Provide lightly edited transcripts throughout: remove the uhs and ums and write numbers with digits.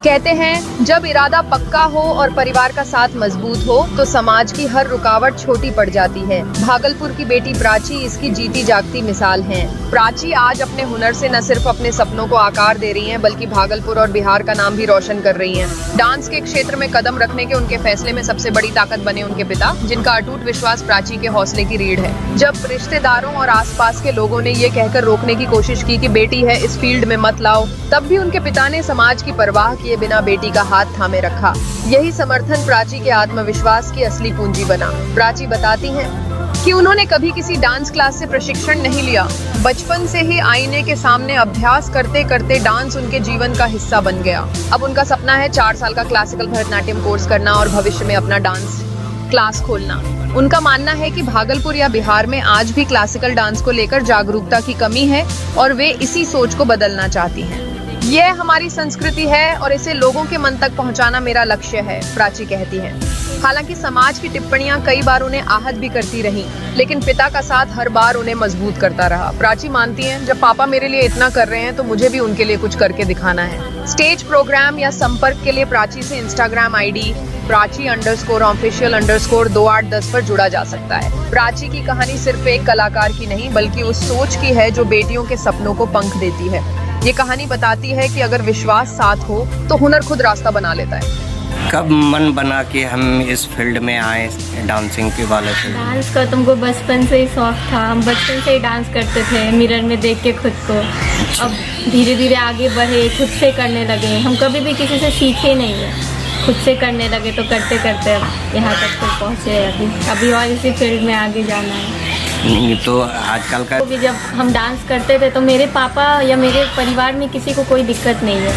कहते हैं जब इरादा पक्का हो और परिवार का साथ मजबूत हो तो समाज की हर रुकावट छोटी पड़ जाती है। भागलपुर की बेटी प्राची इसकी जीती जागती मिसाल है। प्राची आज अपने हुनर से न सिर्फ अपने सपनों को आकार दे रही हैं, बल्कि भागलपुर और बिहार का नाम भी रोशन कर रही हैं। डांस के क्षेत्र में कदम रखने के उनके फैसले में सबसे बड़ी ताकत बने उनके पिता, जिनका अटूट विश्वास प्राची के हौसले की रीढ़ है। जब रिश्तेदारों और आसपास के लोगों ने ये कहकर रोकने की कोशिश की कि बेटी है, इस फील्ड में मत लाओ, तब भी उनके पिता ने समाज की परवाह किए बिना बेटी का हाथ थामे रखा। यही समर्थन प्राची के आत्मविश्वास की असली पूंजी बना। प्राची बताती हैं कि उन्होंने कभी किसी डांस क्लास से प्रशिक्षण नहीं लिया। बचपन से ही आईने के सामने अभ्यास करते करते डांस उनके जीवन का हिस्सा बन गया। अब उनका सपना है 4 साल का क्लासिकल भरतनाट्यम कोर्स करना और भविष्य में अपना डांस क्लास खोलना। उनका मानना है कि भागलपुर या बिहार में आज भी क्लासिकल डांस को लेकर जागरूकता की कमी है और वे इसी सोच को बदलना चाहती हैं। यह हमारी संस्कृति है और इसे लोगों के मन तक पहुंचाना मेरा लक्ष्य है, प्राची कहती हैं। हालांकि समाज की टिप्पणियां कई बार उन्हें आहत भी करती रहीं, लेकिन पिता का साथ हर बार उन्हें मजबूत करता रहा। प्राची मानती हैं, जब पापा मेरे लिए इतना कर रहे हैं तो मुझे भी उनके लिए कुछ करके दिखाना है। स्टेज प्रोग्राम या संपर्क के लिए प्राची से इंस्टाग्राम आईडी Prachi_official_2810 पर जुड़ा जा सकता है। प्राची की कहानी सिर्फ एक कलाकार की नहीं, बल्कि उस सोच की है जो बेटियों के सपनों को पंख देती है। ये कहानी बताती है कि अगर विश्वास साथ हो तो हुनर खुद रास्ता बना लेता है। कब मन बना कि हम इस फील्ड में आए डांसिंग के वाले से? डांस का तुमको बचपन से ही शौक था। हम बचपन से ही डांस करते थे, मिरर में देख के खुद को। अब धीरे धीरे आगे बढ़े, खुद से करने लगे। हम कभी भी किसी से सीखे नहीं है, खुद से करने लगे तो करते करते अब यहाँ तक तो पहुँचे। अभी और इसी फील्ड में आगे जाना है। तो आजकल का भी जब हम डांस करते थे तो मेरे पापा या मेरे परिवार में किसी को कोई दिक्कत नहीं है,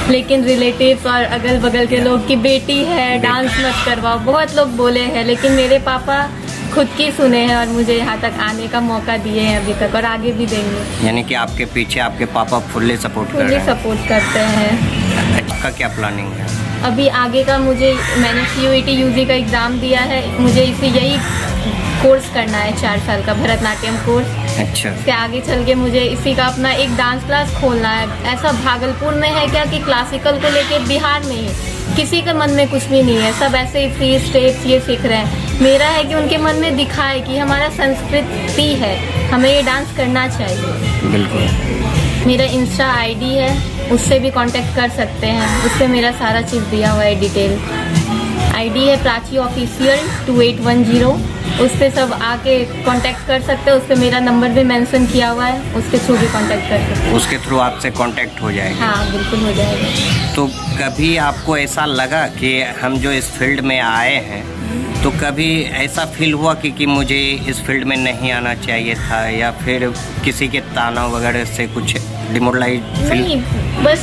लेकिन रिलेटिव्स और अगल बगल के लोग की बेटी है डांस मत करवाओ, बहुत लोग बोले हैं, लेकिन मेरे पापा खुद की सुने हैं और मुझे यहाँ तक आने का मौका दिए हैं अभी तक, और आगे भी देंगे। यानी कि आपके पीछे आपके पापा फुल्ली सपोर्ट करते हैं। आपका क्या प्लानिंग है अभी आगे का? मैंने CUET UG का एग्ज़ाम दिया है, मुझे इसे यही कोर्स करना है, 4 साल का भरतनाट्यम कोर्स। अच्छा। इसके आगे चल के मुझे इसी का अपना एक डांस क्लास खोलना है। ऐसा भागलपुर में है क्या कि क्लासिकल को लेके बिहार में ही किसी के मन में कुछ भी नहीं है, सब ऐसे ही फ्री स्टेप्स ये सीख रहे हैं। मेरा है कि उनके मन में दिखाए कि हमारा संस्कृति है, हमें ये डांस करना चाहिए। बिल्कुल। मेरा इंस्टा आईडी है, उससे भी कांटेक्ट कर सकते हैं। उस पर मेरा सारा चीज़ दिया हुआ है, डिटेल। आईडी है Prachi_official_2810। उस पर सब आके कांटेक्ट कर सकते हैं। उस पर मेरा नंबर भी मेंशन किया हुआ है, उसके थ्रू भी कांटेक्ट कर सकते हैं। उसके थ्रू आपसे कांटेक्ट हो जाएगा? हाँ, बिल्कुल हो जाएगा। तो कभी आपको ऐसा लगा कि हम जो इस फील्ड में आए हैं, तो कभी ऐसा फील हुआ कि मुझे इस फील्ड में नहीं आना चाहिए था, या फिर किसी के ताना वगैरह से कुछ डिमोरलाइज फील? नहीं, बस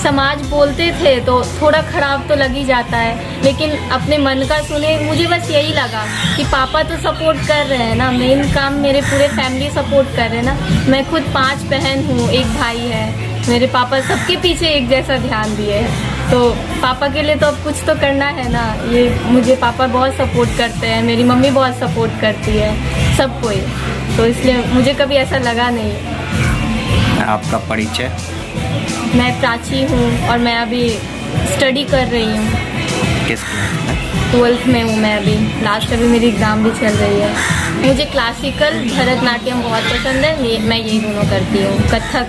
समाज बोलते थे तो थोड़ा खराब तो लग ही जाता है, लेकिन अपने मन का सुने। मुझे बस यही लगा कि पापा तो सपोर्ट कर रहे हैं ना, मेन काम मेरे पूरे फैमिली सपोर्ट कर रहे हैं ना। मैं खुद 5 बहन हूँ, एक भाई है। मेरे पापा सबके पीछे एक जैसा ध्यान दिए हैं, तो पापा के लिए तो अब कुछ तो करना है ना। ये मुझे पापा बहुत सपोर्ट करते हैं, मेरी मम्मी बहुत सपोर्ट करती है, सब कोई। तो इसलिए मुझे कभी ऐसा लगा नहीं। आपका परिचय? मैं प्राची हूँ और मैं अभी स्टडी कर रही हूँ। किस क्लास में? 12th में हूँ मैं अभी। लास्ट अभी मेरी एग्ज़ाम भी चल रही है। मुझे क्लासिकल भरतनाट्यम बहुत पसंद है, मैं यही दोनों करती हूँ। कथक।